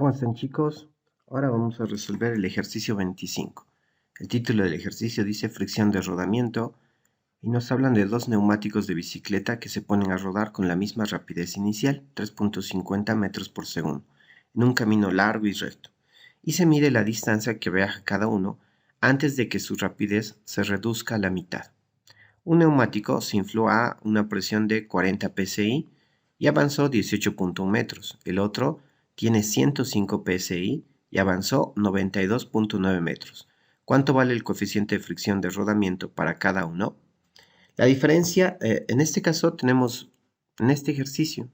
¿Cómo están, chicos? Ahora vamos a resolver el ejercicio 25. El título del ejercicio dice fricción de rodamiento y nos hablan de dos neumáticos de bicicleta que se ponen a rodar con la misma rapidez inicial, 3.50 metros por segundo, en un camino largo y recto, y se mide la distancia que viaja cada uno antes de que su rapidez se reduzca a la mitad. Un neumático se infló a una presión de 40 psi y avanzó 18.1 metros. El otro tiene 105 psi y avanzó 92.9 metros. ¿Cuánto vale el coeficiente de fricción de rodamiento para cada uno? La diferencia, en este caso tenemos, en este ejercicio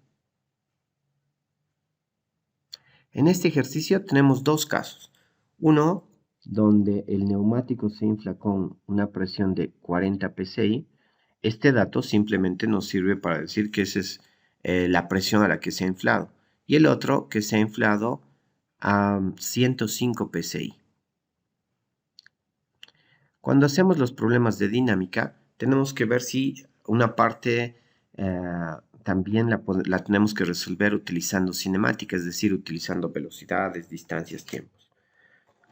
tenemos dos casos. Uno, donde el neumático se infla con una presión de 40 psi. Este dato simplemente nos sirve para decir que esa es la presión a la que se ha inflado. Y el otro que se ha inflado a 105 psi. Cuando hacemos los problemas de dinámica, tenemos que ver si una parte también la tenemos que resolver utilizando cinemática, es decir, utilizando velocidades, distancias, tiempos.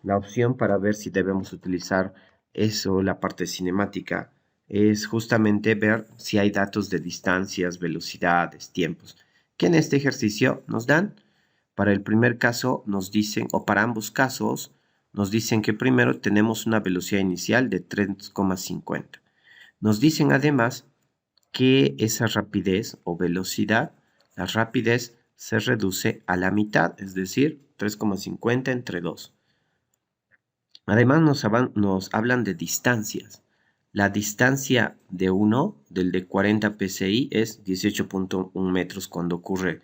La opción para ver si debemos utilizar eso, la parte cinemática, es justamente ver si hay datos de distancias, velocidades, tiempos, que en este ejercicio nos dan. Para el primer caso nos dicen, o para ambos casos, nos dicen que primero tenemos una velocidad inicial de 3,50. Nos dicen además que esa rapidez o velocidad, la rapidez se reduce a la mitad, es decir, 3,50 entre 2. Además nos hablan de distancias. La distancia de uno, del de 40 psi, es 18.1 metros cuando ocurre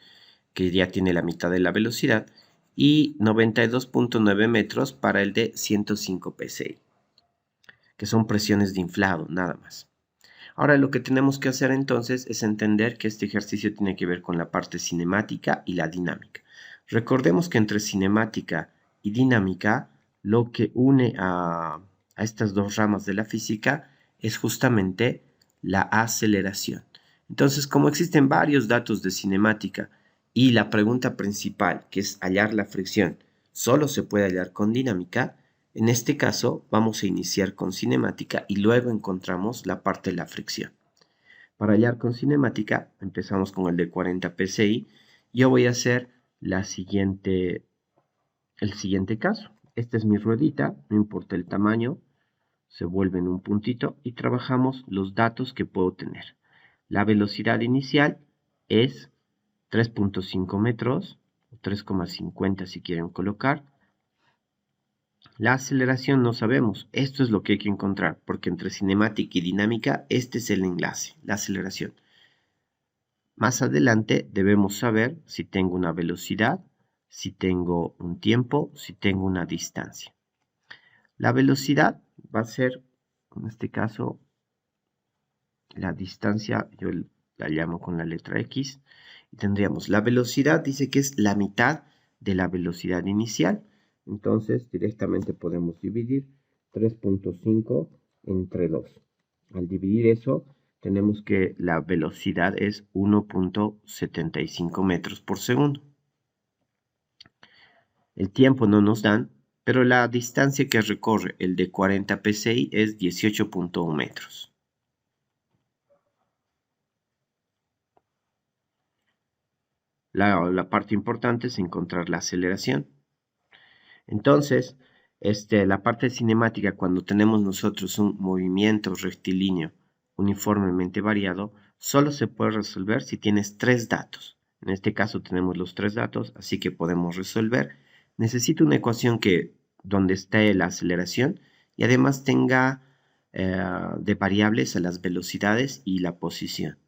que ya tiene la mitad de la velocidad, y 92.9 metros para el de 105 psi, que son presiones de inflado, nada más. Ahora lo que tenemos que hacer entonces es entender que este ejercicio tiene que ver con la parte cinemática y la dinámica. Recordemos que entre cinemática y dinámica, lo que une a estas dos ramas de la física es justamente la aceleración. Entonces, como existen varios datos de cinemática y la pregunta principal, que es hallar la fricción, solo se puede hallar con dinámica, en este caso vamos a iniciar con cinemática y luego encontramos la parte de la fricción. Para hallar con cinemática empezamos con el de 40 psi. Yo voy a hacer el siguiente caso. Esta es mi ruedita, no importa el tamaño, se vuelve en un puntito y trabajamos los datos que puedo tener. La velocidad inicial es 3.5 metros, 3,50 si quieren colocar. La aceleración no sabemos, esto es lo que hay que encontrar, porque entre cinemática y dinámica este es el enlace, la aceleración. Más adelante debemos saber si tengo una velocidad, si tengo un tiempo, si tengo una distancia. La velocidad va a ser, en este caso, la distancia, yo la llamo con la letra X, y tendríamos la velocidad, dice que es la mitad de la velocidad inicial. Entonces directamente podemos dividir 3.5 entre 2. Al dividir eso, tenemos que la velocidad es 1.75 metros por segundo. El tiempo no nos dan, pero la distancia que recorre el de 40 psi es 18.1 metros. La parte importante es encontrar la aceleración. Entonces, la parte cinemática, cuando tenemos nosotros un movimiento rectilíneo uniformemente variado, solo se puede resolver si tienes tres datos. En este caso tenemos los tres datos, así que podemos resolver. Necesito una ecuación donde esté la aceleración y además tenga de variables a las velocidades y la posición.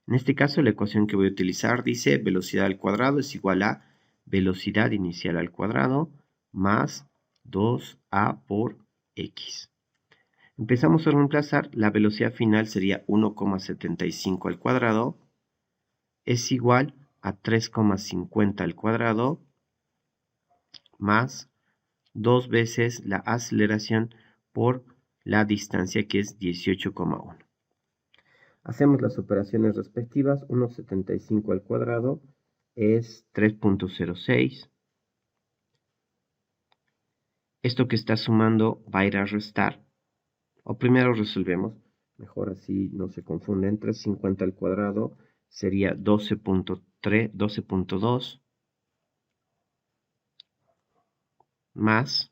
En este caso, la ecuación que voy a utilizar dice velocidad al cuadrado es igual a velocidad inicial al cuadrado más 2a por x. Empezamos a reemplazar, la velocidad final sería 1,75 al cuadrado es igual a 3,50 al cuadrado más 2 veces la aceleración por la distancia que es 18,1. Hacemos las operaciones respectivas. 1,75 al cuadrado es 3.06 Esto que está sumando va a ir a restar. O primero resolvemos. Mejor así no se confunden. 350 al cuadrado sería 12.3, 12.2 más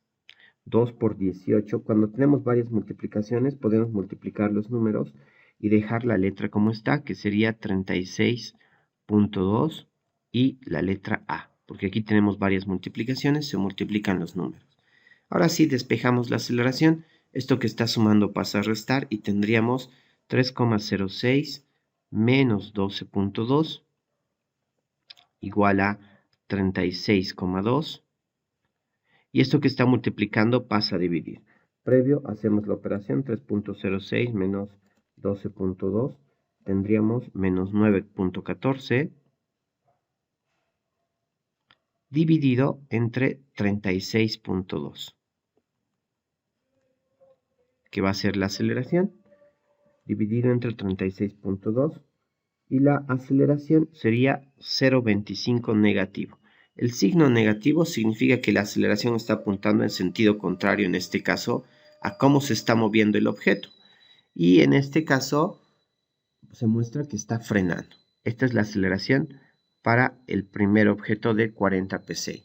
2 por 18. Cuando tenemos varias multiplicaciones, podemos multiplicar los números y dejar la letra como está, que sería 36.2 y la letra A, porque aquí tenemos varias multiplicaciones, se multiplican los números. Ahora sí, despejamos la aceleración. Esto que está sumando pasa a restar y tendríamos 3,06 menos 12.2 igual a 36,2. Y esto que está multiplicando pasa a dividir. Previo hacemos la operación 3.06 menos 12.2. Tendríamos menos 9.14 dividido entre 36.2. Que va a ser la aceleración. Dividido entre 36.2. Y la aceleración sería 0,25 negativo. El signo negativo significa que la aceleración está apuntando en sentido contrario, en este caso, a cómo se está moviendo el objeto. Y en este caso, se muestra que está frenando. Esta es la aceleración para el primer objeto de 40 psi.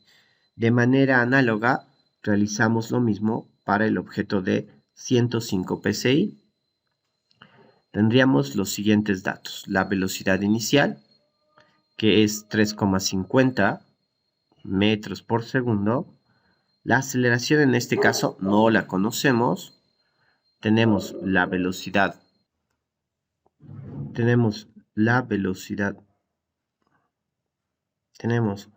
De manera análoga, realizamos lo mismo para el objeto de 105 psi. Tendríamos los siguientes datos. La velocidad inicial, que es 3,50 metros por segundo. La aceleración en este caso no la conocemos. Tenemos la velocidad. Tenemos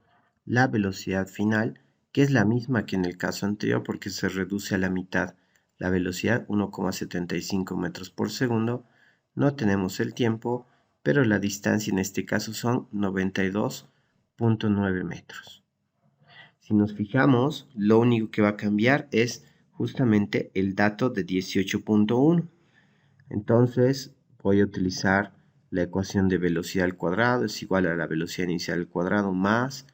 la velocidad final, que es la misma que en el caso anterior porque se reduce a la mitad la velocidad, 1,75 metros por segundo. No tenemos el tiempo, pero la distancia en este caso son 92.9 metros. Si nos fijamos, lo único que va a cambiar es justamente el dato de 18.1. Entonces voy a utilizar la ecuación de velocidad al cuadrado es igual a la velocidad inicial al cuadrado más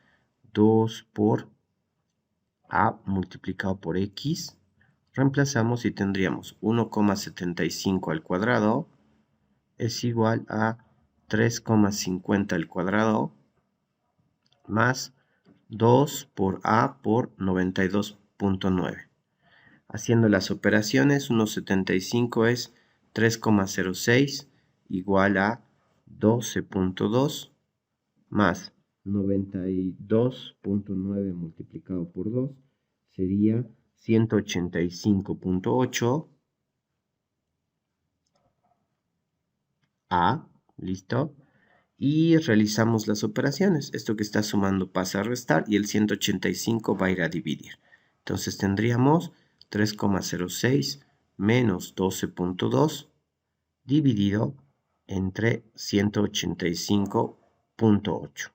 2 por A multiplicado por X. Reemplazamos y tendríamos 1,75 al cuadrado es igual a 3,50 al cuadrado más 2 por A por 92.9. Haciendo las operaciones, 1,75 es 3,06 igual a 12.2 más 92.9 multiplicado por 2 sería 185.8 A, ¿listo? Y realizamos las operaciones. Esto que está sumando pasa a restar y el 185 va a ir a dividir. Entonces tendríamos 3,06 menos 12.2 dividido entre 185.8.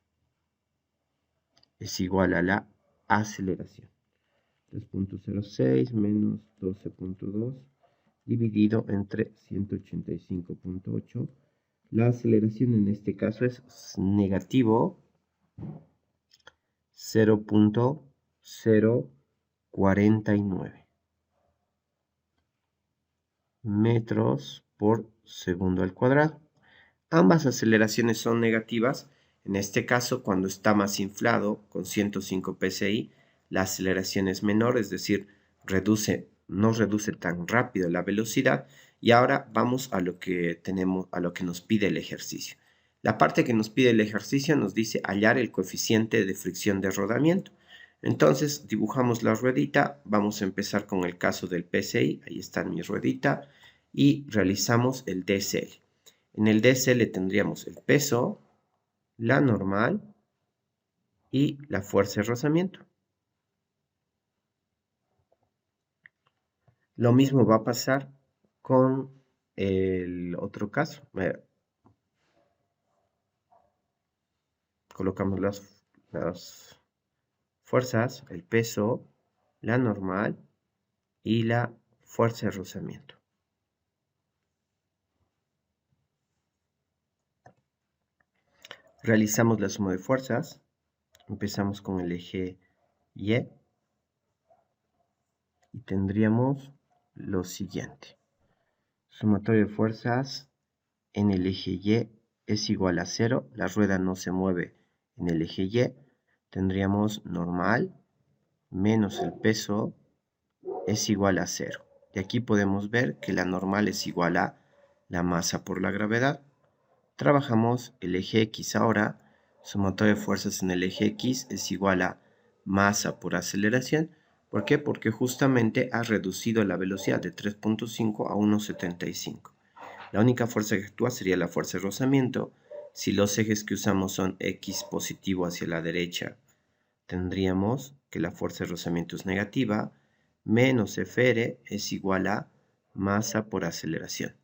Es igual a la aceleración. 3.06 menos 12.2 dividido entre 185.8. La aceleración en este caso es negativo 0.049 metros por segundo al cuadrado. Ambas aceleraciones son negativas. En este caso, cuando está más inflado, con 105 psi, la aceleración es menor, es decir, no reduce tan rápido la velocidad. Y ahora vamos a lo que nos pide el ejercicio. La parte que nos pide el ejercicio nos dice hallar el coeficiente de fricción de rodamiento. Entonces dibujamos la ruedita, vamos a empezar con el caso del PSI, ahí está mi ruedita, y realizamos el DCL. En el DCL tendríamos el peso, la normal y la fuerza de rozamiento. Lo mismo va a pasar con el otro caso. Colocamos las fuerzas, el peso, la normal y la fuerza de rozamiento. Realizamos la suma de fuerzas. Empezamos con el eje Y. y tendríamos lo siguiente. Sumatorio de fuerzas en el eje Y es igual a 0. La rueda no se mueve en el eje Y. Tendríamos normal menos el peso es igual a 0. Y aquí podemos ver que la normal es igual a la masa por la gravedad. Trabajamos el eje X ahora. Sumatorio de fuerzas en el eje X es igual a masa por aceleración. ¿Por qué? Porque justamente ha reducido la velocidad de 3.5 a 1.75. La única fuerza que actúa sería la fuerza de rozamiento. Si los ejes que usamos son X positivo hacia la derecha, tendríamos que la fuerza de rozamiento es negativa, menos Fr es igual a masa por aceleración.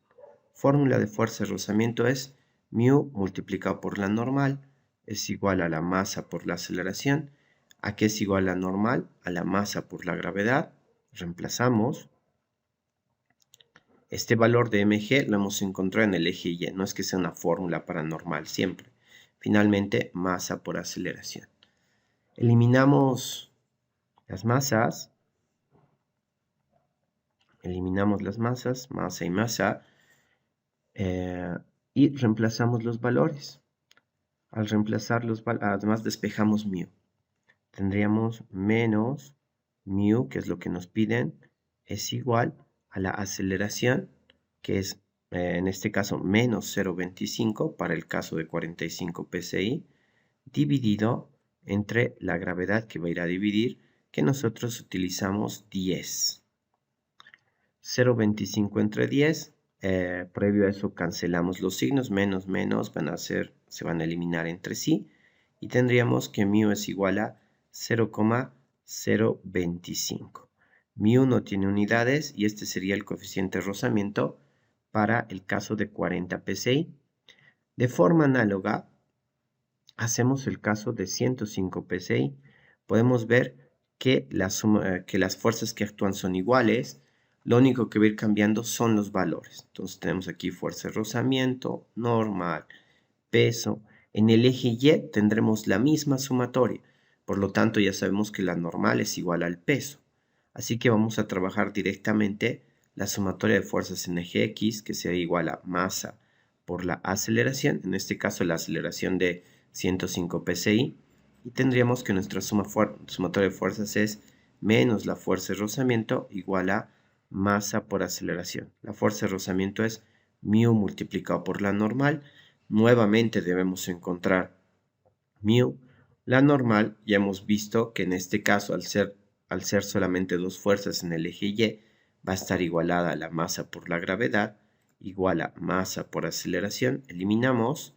Fórmula de fuerza de rozamiento es μ multiplicado por la normal es igual a la masa por la aceleración. ¿A qué es igual la normal? A la masa por la gravedad. Reemplazamos. Este valor de mg lo hemos encontrado en el eje Y. No es que sea una fórmula para normal siempre. Finalmente, masa por aceleración. Eliminamos las masas. Masa y masa. Y reemplazamos los valores. Al reemplazar los valores, además despejamos μ. Tendríamos menos μ, que es lo que nos piden, es igual a la aceleración, que es en este caso menos 0.25 para el caso de 45 psi, dividido entre la gravedad que va a ir a dividir, que nosotros utilizamos 10. 0.25 entre 10, previo a eso cancelamos los signos, menos, se van a eliminar entre sí, y tendríamos que μ es igual a 0,025. μ no tiene unidades y este sería el coeficiente de rozamiento para el caso de 40 psi. De forma análoga, hacemos el caso de 105 psi. Podemos ver que las fuerzas que actúan son iguales. Lo único que va a ir cambiando son los valores. Entonces tenemos aquí fuerza de rozamiento, normal, peso. En el eje Y tendremos la misma sumatoria. Por lo tanto, ya sabemos que la normal es igual al peso. Así que vamos a trabajar directamente la sumatoria de fuerzas en eje X, que sea igual a masa por la aceleración. En este caso, la aceleración de 105 psi. Y tendríamos que nuestra sumatoria de fuerzas es menos la fuerza de rozamiento igual a masa por aceleración. La fuerza de rozamiento es μ multiplicado por la normal. Nuevamente debemos encontrar μ. La normal, ya hemos visto que en este caso, al ser solamente dos fuerzas en el eje Y, va a estar igualada a la masa por la gravedad, igual a masa por aceleración. Eliminamos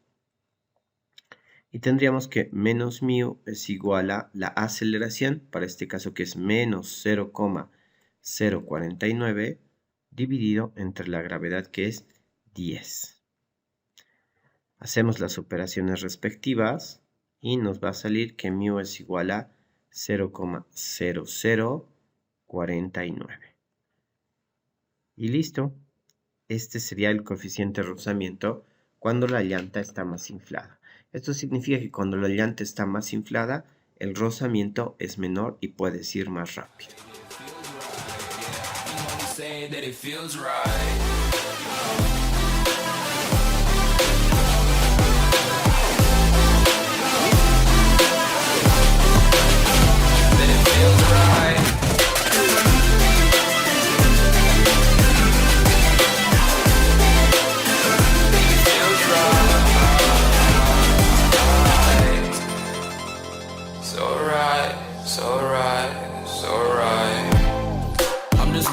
y tendríamos que menos μ es igual a la aceleración, para este caso que es menos 0,049, dividido entre la gravedad que es 10. Hacemos las operaciones respectivas y nos va a salir que μ es igual a 0,0049. Y listo. Este sería el coeficiente de rozamiento cuando la llanta está más inflada. Esto significa que cuando la llanta está más inflada, el rozamiento es menor y puedes ir más rápido.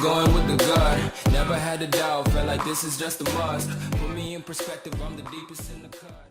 Going with the gut, never had a doubt, felt like this is just a must. Put me in perspective, I'm the deepest in the cut.